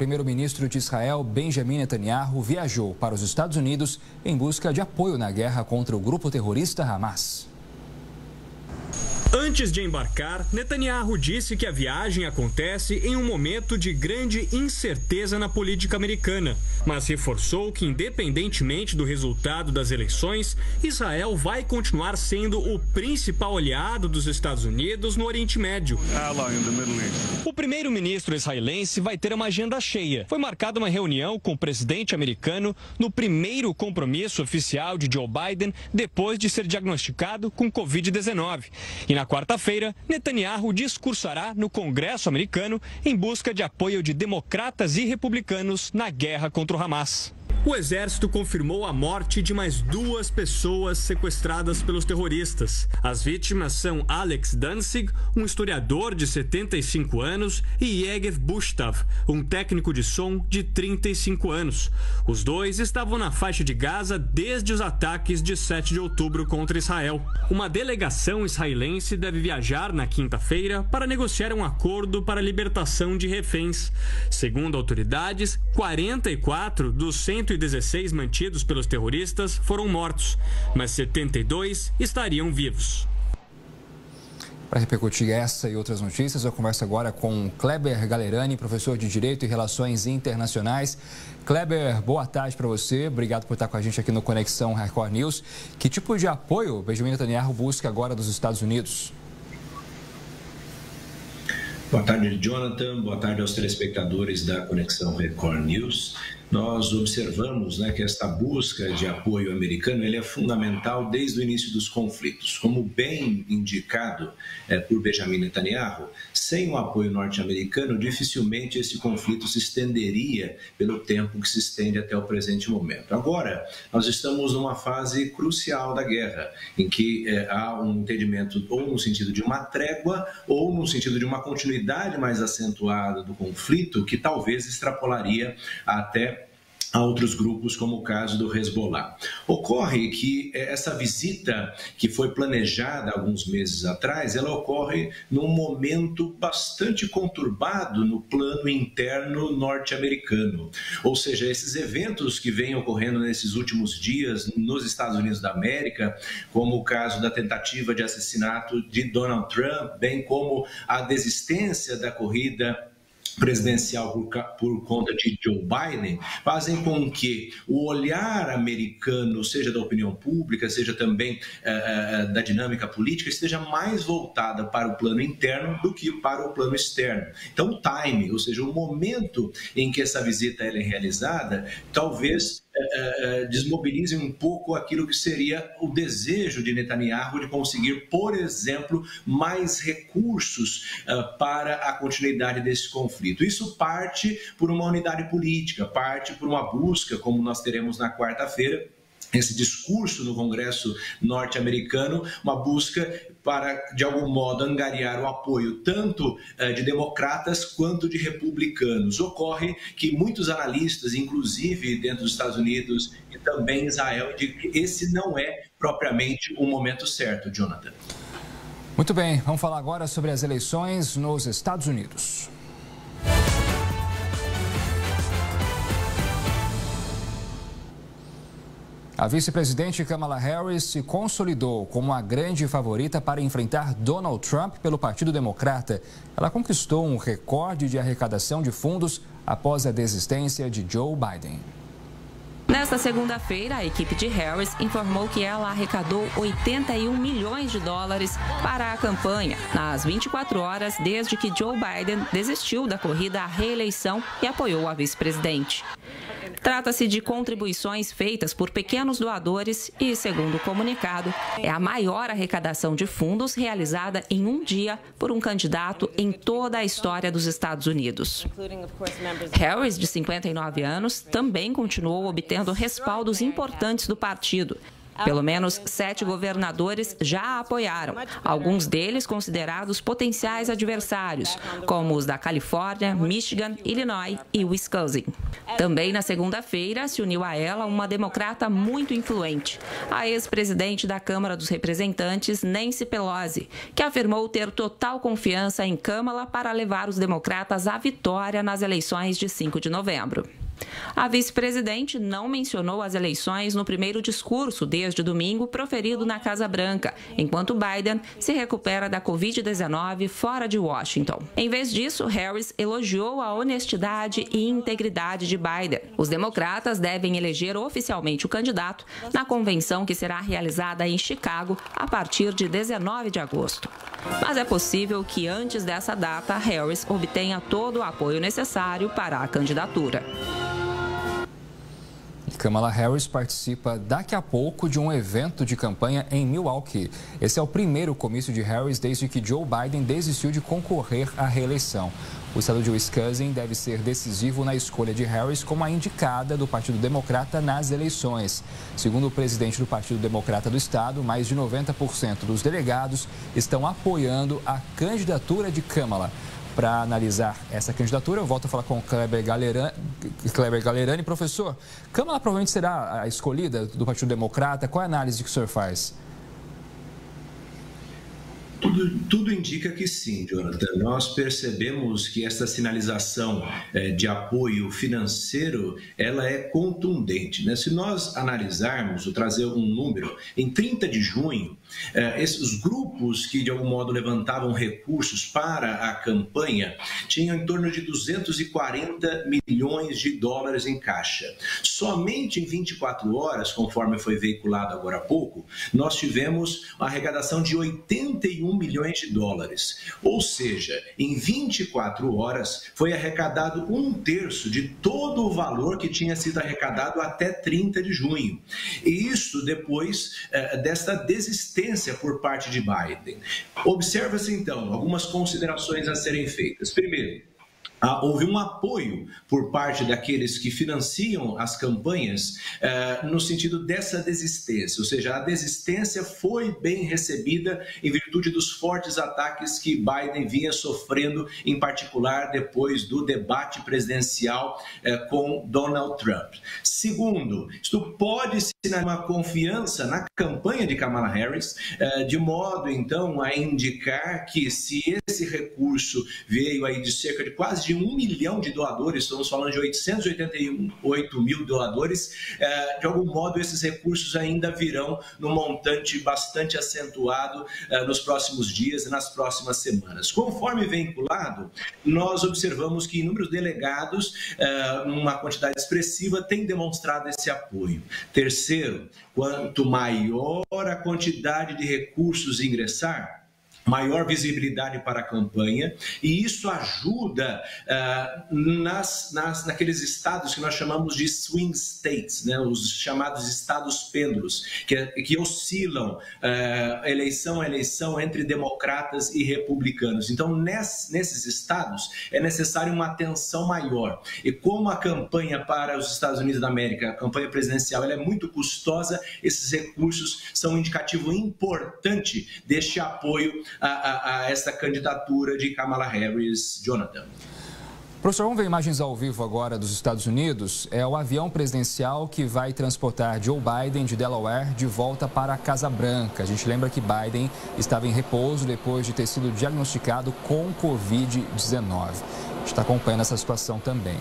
primeiro-ministro de Israel, Benjamin Netanyahu, viajou para os Estados Unidos em busca de apoio na guerra contra o grupo terrorista Hamas. Antes de embarcar, Netanyahu disse que a viagem acontece em um momento de grande incerteza na política americana, mas reforçou que, independentemente do resultado das eleições, Israel vai continuar sendo o principal aliado dos Estados Unidos no Oriente Médio. O primeiro-ministro israelense vai ter uma agenda cheia. Foi marcada uma reunião com o presidente americano no primeiro compromisso oficial de Joe Biden depois de ser diagnosticado com Covid-19. E na quarta-feira, Netanyahu discursará no Congresso americano em busca de apoio de democratas e republicanos na guerra contra o Hamas. O exército confirmou a morte de mais 2 pessoas sequestradas pelos terroristas. As vítimas são Alex Danzig, um historiador de 75 anos, e Yegev Bushtav, um técnico de som de 35 anos. Os dois estavam na faixa de Gaza desde os ataques de 7 de outubro contra Israel. Uma delegação israelense deve viajar na quinta-feira para negociar um acordo para a libertação de reféns. Segundo autoridades, 44 dos 116 mantidos pelos terroristas foram mortos, mas 72 estariam vivos. Para repercutir essa e outras notícias, eu converso agora com Kleber Galerani, professor de Direito e Relações Internacionais. Kleber, boa tarde para você. Obrigado por estar com a gente aqui no Conexão Record News. Que tipo de apoio Benjamin Netanyahu busca agora dos Estados Unidos? Boa tarde, Jonathan. Boa tarde aos telespectadores da Conexão Record News. Nós observamos que esta busca de apoio americano ele é fundamental desde o início dos conflitos. Como bem indicado por Benjamin Netanyahu, sem o apoio norte-americano, dificilmente esse conflito se estenderia pelo tempo que se estende até o presente momento. Agora, nós estamos numa fase crucial da guerra, em que há um entendimento ou no sentido de uma trégua ou no sentido de uma continuidade mais acentuada do conflito, que talvez extrapolaria até a outros grupos, como o caso do Hezbollah. Ocorre que essa visita, que foi planejada alguns meses atrás, ela ocorre num momento bastante conturbado no plano interno norte-americano. Ou seja, esses eventos que vêm ocorrendo nesses últimos dias nos Estados Unidos da América, como o caso da tentativa de assassinato de Donald Trump, bem como a desistência da corrida presidencial por conta de Joe Biden, fazem com que o olhar americano, seja da opinião pública, seja também da dinâmica política, esteja mais voltada para o plano interno do que para o plano externo. Então, o time, ou seja, o momento em que essa visita é realizada, talvez desmobilize um pouco aquilo que seria o desejo de Netanyahu de conseguir, por exemplo, mais recursos para a continuidade desse conflito. Isso parte por uma unidade política, parte por uma busca, como nós teremos na quarta-feira, esse discurso no Congresso norte-americano, uma busca para, de algum modo, angariar o apoio tanto de democratas quanto de republicanos. Ocorre que muitos analistas, inclusive dentro dos Estados Unidos e também Israel, dizem que esse não é propriamente o momento certo, Jonathan. Muito bem, vamos falar agora sobre as eleições nos Estados Unidos. A vice-presidente Kamala Harris se consolidou como a grande favorita para enfrentar Donald Trump pelo Partido Democrata. Ela conquistou um recorde de arrecadação de fundos após a desistência de Joe Biden. Nesta segunda-feira, a equipe de Harris informou que ela arrecadou 81 milhões de dólares para a campanha nas 24 horas desde que Joe Biden desistiu da corrida à reeleição e apoiou a vice-presidente. Trata-se de contribuições feitas por pequenos doadores e, segundo o comunicado, é a maior arrecadação de fundos realizada em um dia por um candidato em toda a história dos Estados Unidos. Harris, de 59 anos, também continuou obtendo respaldos importantes do partido. Pelo menos 7 governadores já a apoiaram, alguns deles considerados potenciais adversários, como os da Califórnia, Michigan, Illinois e Wisconsin. Também na segunda-feira se uniu a ela uma democrata muito influente, a ex-presidente da Câmara dos Representantes, Nancy Pelosi, que afirmou ter total confiança em Kamala para levar os democratas à vitória nas eleições de 5 de novembro. A vice-presidente não mencionou as eleições no primeiro discurso desde domingo proferido na Casa Branca, enquanto Biden se recupera da Covid-19 fora de Washington. Em vez disso, Harris elogiou a honestidade e integridade de Biden. Os democratas devem eleger oficialmente o candidato na convenção que será realizada em Chicago a partir de 19 de agosto. Mas é possível que antes dessa data, Harris obtenha todo o apoio necessário para a candidatura. Kamala Harris participa daqui a pouco de um evento de campanha em Milwaukee. Esse é o primeiro comício de Harris desde que Joe Biden desistiu de concorrer à reeleição. O estado de Wisconsin deve ser decisivo na escolha de Harris como a indicada do Partido Democrata nas eleições. Segundo o presidente do Partido Democrata do estado, mais de 90% dos delegados estão apoiando a candidatura de Kamala. Para analisar essa candidatura, eu volto a falar com o Kleber Galerani. Professor, Kamala provavelmente será a escolhida do Partido Democrata. Qual é a análise que o senhor faz? Tudo indica que sim, Jonathan. Nós percebemos que essa sinalização de apoio financeiro, ela é contundente, né? Se nós analisarmos, ou trazer um número, em 30 de junho, esses grupos que de algum modo levantavam recursos para a campanha tinham em torno de 240 milhões de dólares em caixa. Somente em 24 horas, conforme foi veiculado agora há pouco, nós tivemos uma arrecadação de 81 milhões de dólares. Ou seja, em 24 horas foi arrecadado 1/3 de todo o valor que tinha sido arrecadado até 30 de junho. E isso depois desta desistência por parte de Biden. Observa-se então algumas considerações a serem feitas. Primeiro, houve um apoio por parte daqueles que financiam as campanhas no sentido dessa desistência, ou seja, a desistência foi bem recebida em virtude dos fortes ataques que Biden vinha sofrendo, em particular depois do debate presidencial com Donald Trump. Segundo, isto pode sinalizar uma confiança na campanha de Kamala Harris, de modo então a indicar que se esse recurso veio aí de cerca de quase de 1 milhão de doadores, estamos falando de 888 mil doadores, de algum modo esses recursos ainda virão num montante bastante acentuado nos próximos dias e nas próximas semanas. Conforme vinculado, nós observamos que inúmeros delegados, numa quantidade expressiva, têm demonstrado esse apoio. Terceiro, quanto maior a quantidade de recursos ingressar, maior visibilidade para a campanha, e isso ajuda naqueles estados que nós chamamos de swing states, né? Os chamados estados pêndulos, que oscilam eleição a eleição entre democratas e republicanos. Então, nesses estados, é necessário uma atenção maior. E como a campanha para os Estados Unidos da América, a campanha presidencial, ela é muito custosa, esses recursos são um indicativo importante deste apoio a essa candidatura de Kamala Harris. Jonathan. Professor, vamos ver imagens ao vivo agora dos Estados Unidos. É o avião presidencial que vai transportar Joe Biden de Delaware de volta para a Casa Branca. A gente lembra que Biden estava em repouso depois de ter sido diagnosticado com Covid-19. A gente está acompanhando essa situação também.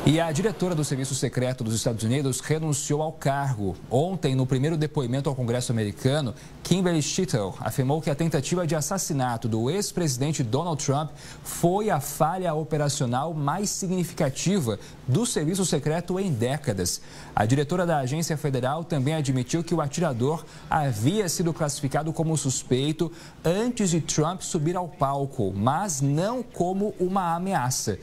E a diretora do Serviço Secreto dos Estados Unidos renunciou ao cargo. Ontem, no primeiro depoimento ao Congresso americano, Kimberly Schittel afirmou que a tentativa de assassinato do ex-presidente Donald Trump foi a falha operacional mais significativa do Serviço Secreto em décadas. A diretora da agência federal também admitiu que o atirador havia sido classificado como suspeito antes de Trump subir ao palco, mas não como uma ameaça.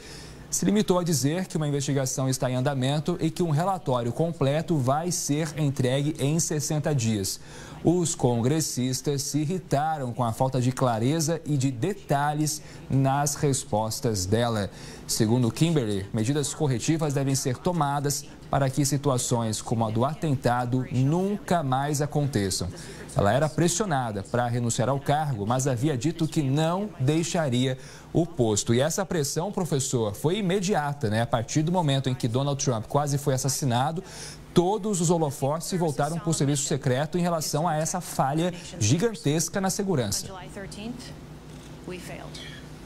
se limitou a dizer que uma investigação está em andamento e que um relatório completo vai ser entregue em 60 dias. Os congressistas se irritaram com a falta de clareza e de detalhes nas respostas dela. Segundo Kimberly, medidas corretivas devem ser tomadas para que situações como a do atentado nunca mais aconteçam. Ela era pressionada para renunciar ao cargo, mas havia dito que não deixaria o posto. E essa pressão, professor, foi imediata, né? A partir do momento em que Donald Trump quase foi assassinado, todos os holofotes se voltaram para o serviço secreto em relação a essa falha gigantesca na segurança.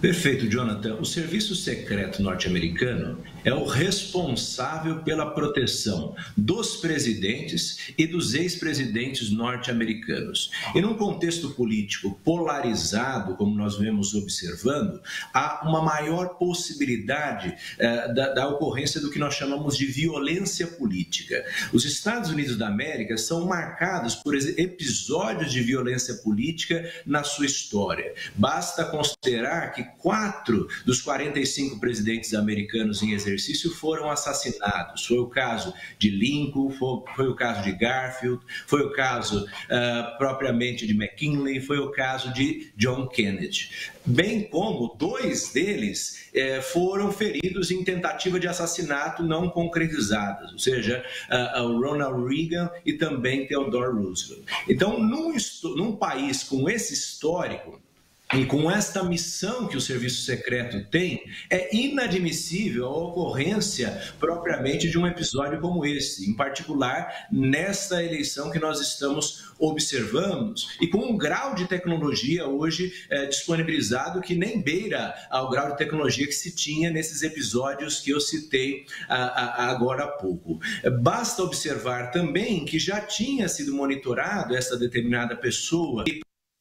Perfeito, Jonathan. O Serviço Secreto norte-americano é o responsável pela proteção dos presidentes e dos ex-presidentes norte-americanos. E num contexto político polarizado, como nós vemos observando, há uma maior possibilidade da ocorrência do que nós chamamos de violência política. Os Estados Unidos da América são marcados por episódios de violência política na sua história. Basta considerar que 4 dos 45 presidentes americanos em exercício foram assassinados. Foi o caso de Lincoln, foi o caso de Garfield, foi o caso propriamente de McKinley, foi o caso de John Kennedy. Bem como 2 deles foram feridos em tentativa de assassinato não concretizadas, ou seja, o Ronald Reagan e também Theodore Roosevelt. Então, num país com esse histórico, e com esta missão que o Serviço Secreto tem, é inadmissível a ocorrência propriamente de um episódio como esse, em particular nesta eleição que nós estamos observando e com um grau de tecnologia hoje disponibilizado que nem beira ao grau de tecnologia que se tinha nesses episódios que eu citei agora há pouco. Basta observar também que já tinha sido monitorado essa determinada pessoa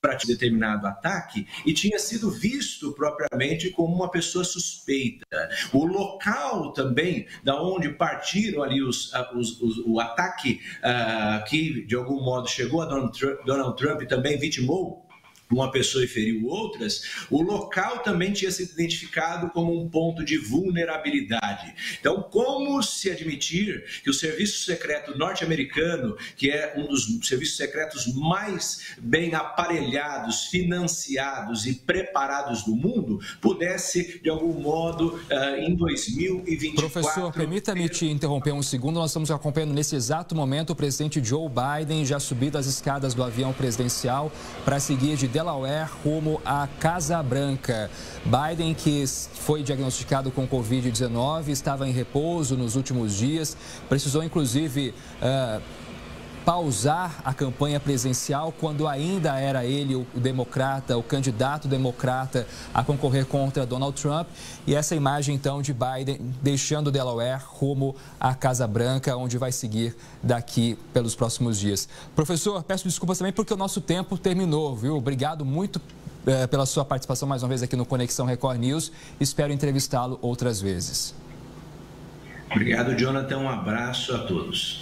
para determinado ataque e tinha sido visto propriamente como uma pessoa suspeita. O local também da onde partiram ali o ataque que de algum modo chegou a Donald Trump e também vitimou uma pessoa e feriu outras, o local também tinha sido identificado como um ponto de vulnerabilidade. Então, como se admitir que o Serviço Secreto norte-americano, que é um dos serviços secretos mais bem aparelhados, financiados e preparados do mundo, pudesse, de algum modo, em 2024... Professor, permita-me te interromper um segundo. Nós estamos acompanhando nesse exato momento o presidente Joe Biden já subindo as escadas do avião presidencial para seguir de Delaware rumo à Casa Branca. Biden, que foi diagnosticado com Covid-19, estava em repouso nos últimos dias, precisou inclusive pausar a campanha presidencial quando ainda era ele o democrata, o candidato democrata a concorrer contra Donald Trump. E essa imagem, então, de Biden deixando Delaware rumo à Casa Branca, onde vai seguir daqui pelos próximos dias. Professor, peço desculpas também porque o nosso tempo terminou, viu? Obrigado muito pela sua participação mais uma vez aqui no Conexão Record News. Espero entrevistá-lo outras vezes. Obrigado, Jonathan. Um abraço a todos.